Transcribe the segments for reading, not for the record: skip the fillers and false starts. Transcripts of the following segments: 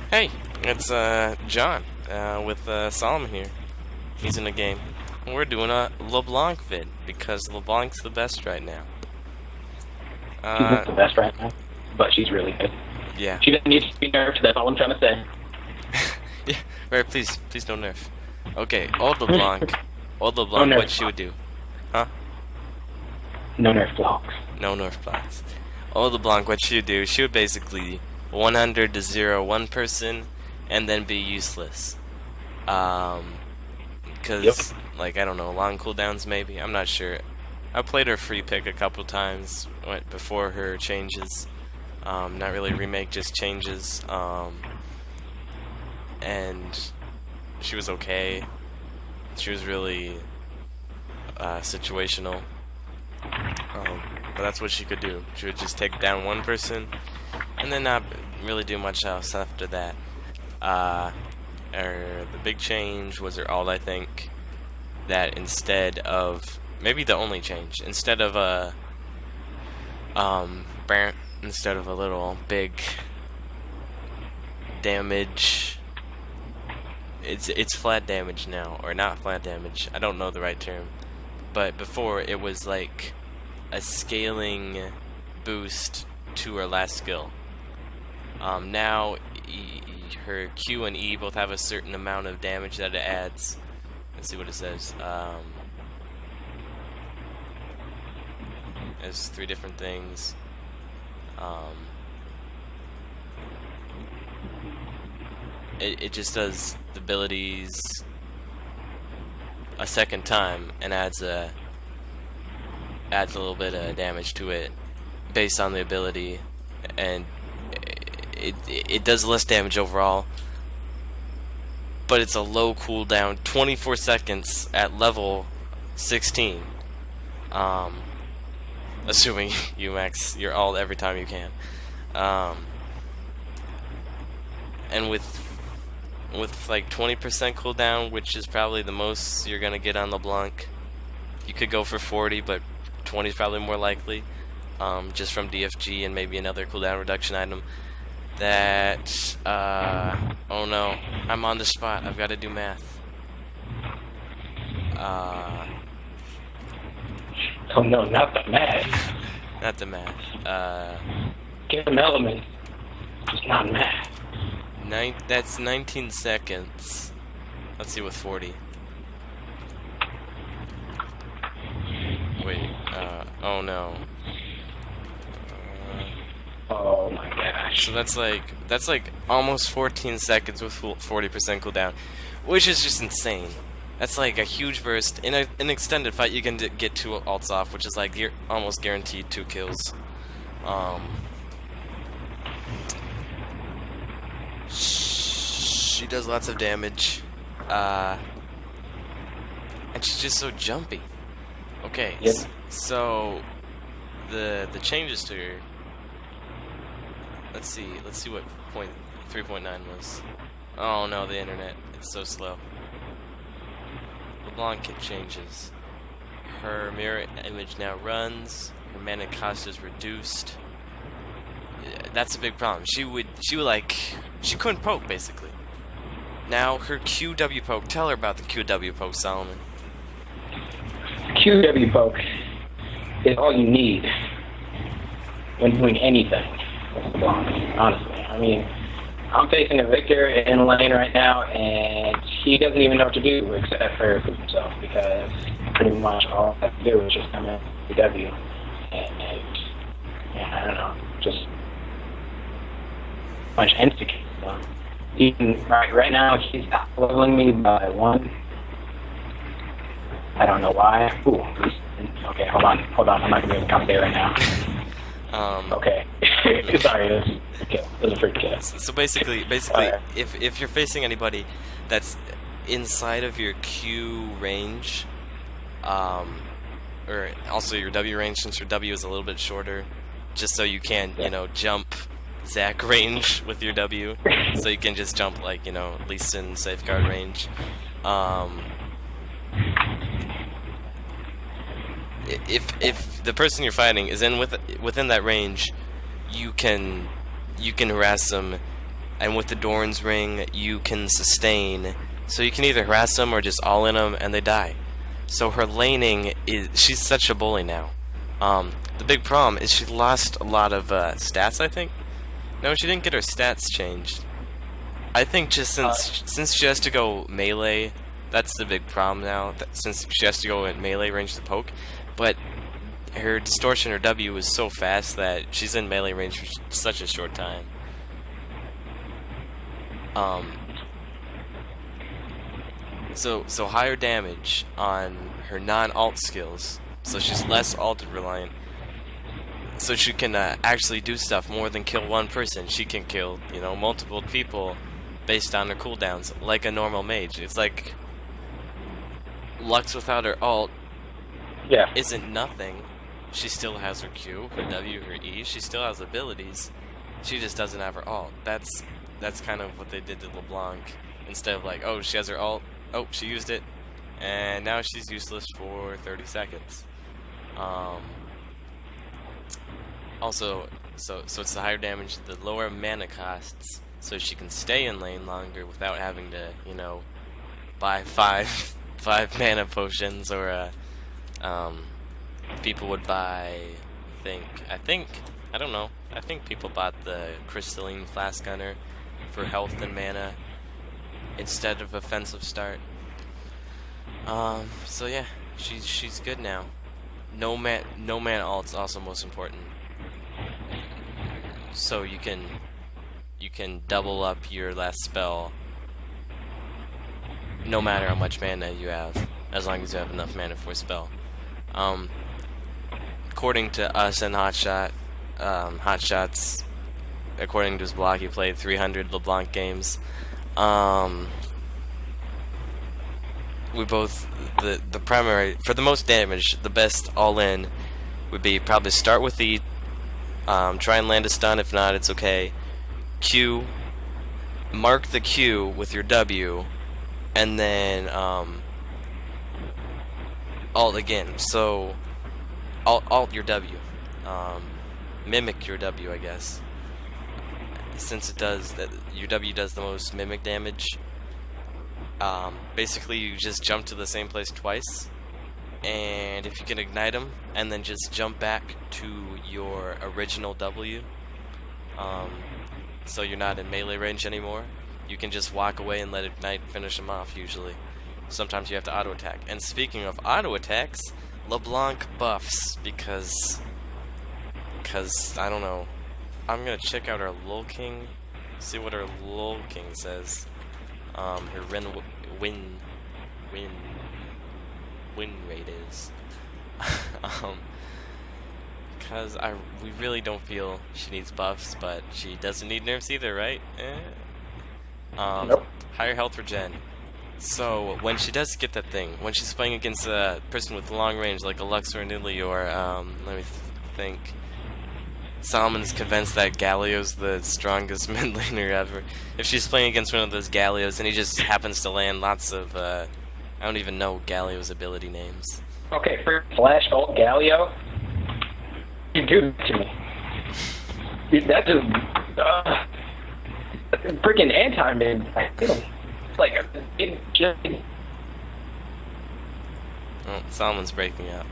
Hey, it's John with Solomon here. He's in the game. We're doing a LeBlanc vid because LeBlanc's the best right now. She's not the best right now, but she's really good. Yeah. She doesn't need to be nerfed, that's all I'm trying to say. Yeah, right, please don't nerf. Okay, old LeBlanc. Old LeBlanc, No what nerf she would do. Huh? No nerf blocks. No nerf blocks. Old LeBlanc, what she would do, she would basically 100 to 0 one person and then be useless. Because, like, I don't know, long cooldowns maybe? I'm not sure. I played her free pick a couple times before her changes. Not really remake, just changes. And she was okay. She was really situational. But that's what she could do. She would just take down one person and then not really do much else after that. The big change was her ult, I think, that instead of, maybe the only change, instead of a instead of a little big damage, it's flat damage now, or not flat damage, I don't know the right term, but before it was like a scaling boost to her last skill. Now her Q and E both have a certain amount of damage that it adds. Let's see what it says. There's 3 different things. It just does the abilities a second time and adds a little bit of damage to it based on the ability, and it does less damage overall, but it's a low cooldown, 24 seconds at level 16. Assuming you max your ult every time you can. And with like 20% cooldown, which is probably the most you're gonna get on LeBlanc, you could go for 40, but 20 is probably more likely, just from DFG and maybe another cooldown reduction item. That, oh no, I'm on the spot, I've got to do math. Oh no, not the math. Not the math. Give them elements, just not math. That's 19 seconds. Let's see with 40. Wait, oh no. Oh my gosh. So that's like almost 14 seconds with 40% cooldown, which is just insane. That's like a huge burst. In an extended fight, you can get 2 ults off, which is like you're almost guaranteed 2 kills. She does lots of damage, and she's just so jumpy. Okay, Yep. so the changes to her. Let's see what 3.9 was. Oh no, the internet, it's so slow. LeBlanc changes. Her mirror image now runs. Her mana cost is reduced. That's a big problem. She couldn't poke basically. Now her QW poke. Tell her about the QW poke, Solomon. QW poke is all you need when doing anything with the block, honestly. I mean, I'm facing a Victor in lane right now, and he doesn't even know what to do except for himself, because pretty much all I have to do is just come in QW, and yeah, I don't know, just a bunch of instant. So even right now, he's leveling me by 1. I don't know why. Ooh, okay, hold on. I'm not gonna be able to commentate right now. Okay. Sorry, it was a freak kill. So basically, if you're facing anybody that's inside of your Q range, or also your W range, since your W is a little bit shorter, just so you can, jump Zac range with your W, so you can just jump like, at least in safeguard range. If the person you're fighting is within that range, you can harass them and with the Doran's Ring, you can sustain. So you can either harass them or just all in them, and they die. So her laning is, she's such a bully now. The big problem is she lost a lot of stats, I think. No, she didn't get her stats changed. I think just since she has to go melee, that's the big problem now. Since she has to go in melee range to poke, but her distortion, her W, is so fast that she's in melee range for such a short time. So higher damage on her non-alt skills, so she's less alted reliant. So she can actually do stuff more than kill one person. She can kill, you know, multiple people based on her cooldowns, like a normal mage. It's like Lux without her alt isn't nothing. She still has her Q, her W, her E. She still has abilities. She just doesn't have her alt. That's kind of what they did to LeBlanc. Instead of like, oh, she has her alt. Oh, she used it, and now she's useless for 30 seconds. Also, so it's the higher damage, the lower mana costs, so she can stay in lane longer without having to, you know, buy five mana potions, or people would buy. I don't know. I think people bought the crystalline flask gunner for health and mana instead of offensive start. So yeah, she's good now. No mana alt's also most important. So you can double up your last spell no matter how much mana you have, as long as you have enough mana for a spell. According to us and Hotshot's, according to his blog, he played 300 LeBlanc games. We both, the primary, for the most damage, the best all-in would be probably start with E, try and land a stun. If not, it's okay. Q, mark the Q with your W, and then alt again. So alt your W, mimic your W, I guess, since it does that. Your W does the most mimic damage. Basically, you just jump to the same place twice, and if you can ignite them, and then just jump back to your original W, so you're not in melee range anymore, you can just walk away and let ignite finish them off. Usually, sometimes you have to auto attack. And speaking of auto attacks, LeBlanc buffs because I don't know. I'm gonna check out our Lol King, see what our Lol King says. Her win rate is. Because we really don't feel she needs buffs, but she doesn't need nerfs either, right? Nope. Higher health regen. So when she does get that thing, when she's playing against a person with long range like a Lux or an Italy, or let me think. Solomon's convinced that Galio's the strongest mid laner ever. If she's playing against one of those Galios and he just happens to land lots of, I don't even know Galio's ability names. Okay, for Flash Ult Galio, you do it to me. Dude, that just, freaking anti-mid. I feel like it just. Oh, Solomon's breaking up.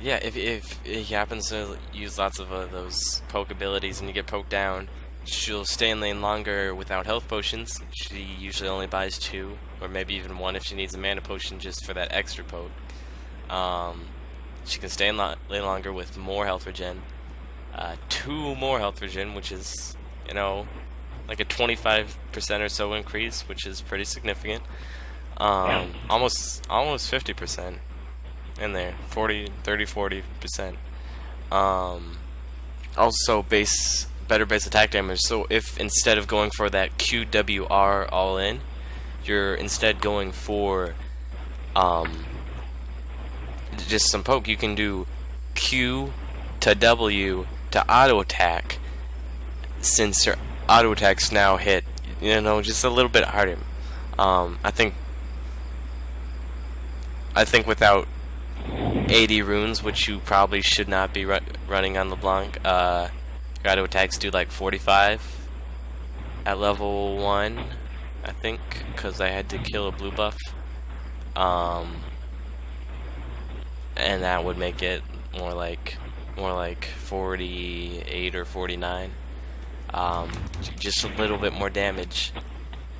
Yeah, if he happens to use lots of those poke abilities and you get poked down, she'll stay in lane longer without health potions. She usually only buys 2, or maybe even 1 if she needs a mana potion just for that extra poke. She can stay in lane longer with more health regen. 2 more health regen, which is, you know, like a 25% or so increase, which is pretty significant. Almost 50%. In there, 30-40%. Also better base attack damage. So if instead of going for that QWR all in, you're instead going for just some poke, you can do Q to W to auto attack, since your auto attacks now hit, you know, just a little bit harder. I think without 80 runes, which you probably should not be running on LeBlanc. Your auto attacks do like 45 at level 1, I think, because I had to kill a blue buff. And that would make it more like 48 or 49. Just a little bit more damage,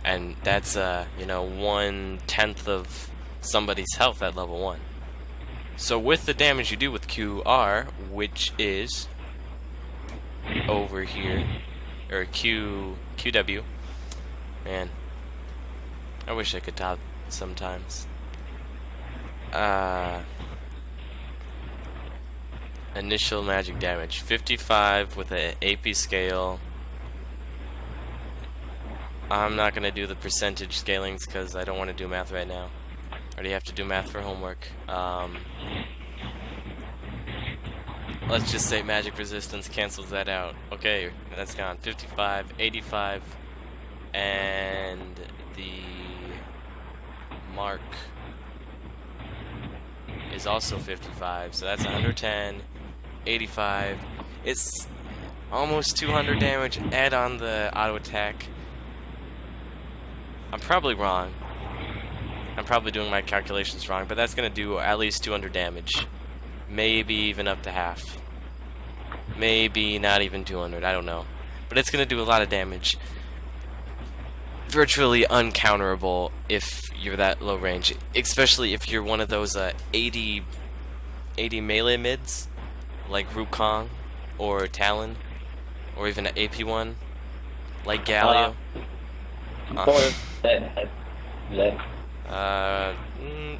and that's 1/10 of somebody's health at level 1. So with the damage you do with QR, which is over here, or QW, man, I wish I could talk sometimes. Initial magic damage 55 with an AP scale. I'm not gonna do the percentage scalings because I don't want to do math right now. I already have to do math for homework. Let's just say magic resistance cancels that out. Okay, that's gone. 55, 85, and the mark is also 55, so that's 110, 85. It's almost 200 damage. Add on the auto attack. I'm probably wrong. I'm probably doing my calculations wrong, but that's gonna do at least 200 damage. Maybe even up to half. Maybe not even 200, I don't know. But it's gonna do a lot of damage. Virtually uncounterable if you're that low range, especially if you're one of those 80 melee mids, like Wukong or Talon, or even an AP one, like Galio.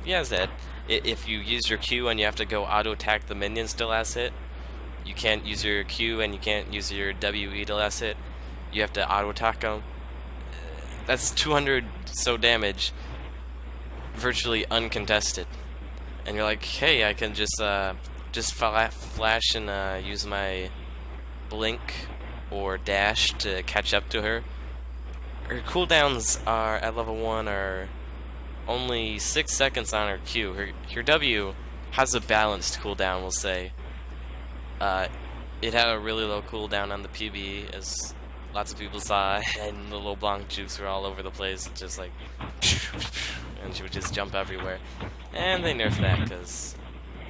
Yeah, Zed. If you use your Q and you have to go auto attack the minion to last hit, you can't use your Q and you can't use your WE to last hit. You have to auto attack them. That's 200 so damage, virtually uncontested. And you're like, hey, I can just flash and use my blink or dash to catch up to her. Her cooldowns are at level 1 are only 6 seconds on her Q. Her W has a balanced cooldown, we'll say. It had a really low cooldown on the PB, as lots of people saw, and the LeBlanc jukes were all over the place, just like, and she would just jump everywhere. And they nerfed that because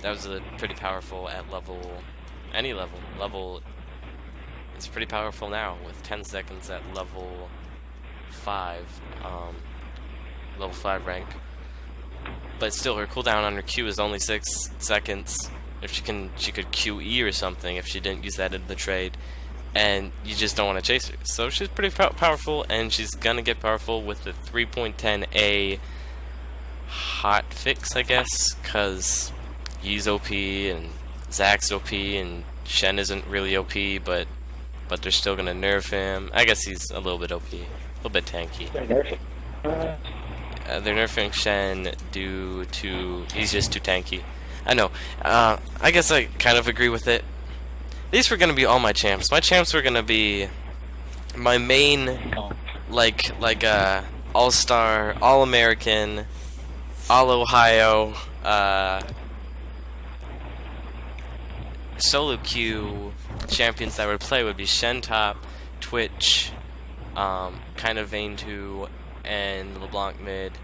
that was pretty powerful at any level. It's pretty powerful now with 10 seconds at level 5, level 5 rank. But still, her cooldown on her Q is only 6 seconds. If she could QE or something if she didn't use that in the trade. And you just don't want to chase her. So she's pretty powerful, and she's gonna get powerful with the 3.10A hot fix, I guess, because he's OP and Zach's OP and Shen isn't really OP, but they're still gonna nerf him. I guess he's a little bit OP, a little bit tanky. They're nerfing Shen due to he's just too tanky. I know. I guess I kind of agree with it. These were gonna be all my champs. My champs were gonna be my main, like all-star, all-American, all-Ohio, solo queue champions that would play would be Shen top, Twitch, kind of Vayne 2, and LeBlanc mid.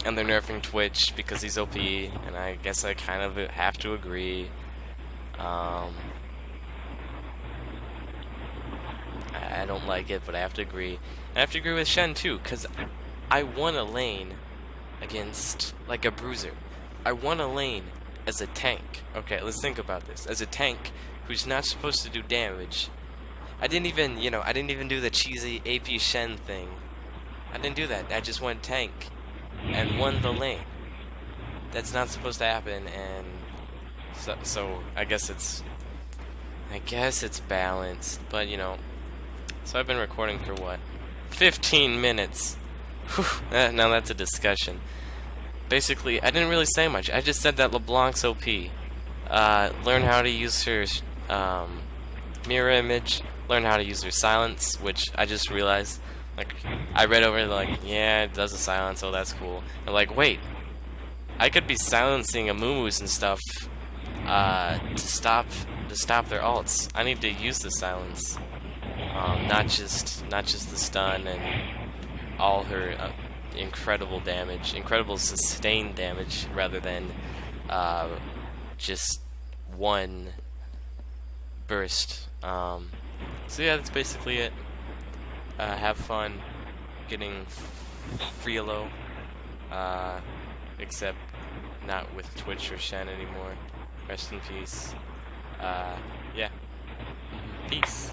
And they're nerfing Twitch because he's OP, and I guess I kind of have to agree. I don't like it, but I have to agree. And I have to agree with Shen too, because I won a lane against, like, a bruiser. I won a lane as a tank. Okay, let's think about this. As a tank who's not supposed to do damage. I didn't even do the cheesy AP Shen thing. I didn't do that. I just went tank and won the lane. That's not supposed to happen, and so I guess it's balanced, but so I've been recording for what, 15 minutes. Whew, now that's a discussion. Basically, I didn't really say much. I just said that LeBlanc's OP. Learn how to use her mirror image. Learn how to use her silence, which I just realized. Like, I read over, like, yeah, it does a silence, oh, that's cool. I'm like, wait, I could be silencing Amumu's and stuff to stop their ults. I need to use the silence, not just the stun and all her incredible damage, incredible sustained damage, rather than just one burst. So yeah, that's basically it. Have fun getting Frielo, except not with Twitch or Shen anymore. Rest in peace. Yeah. Peace.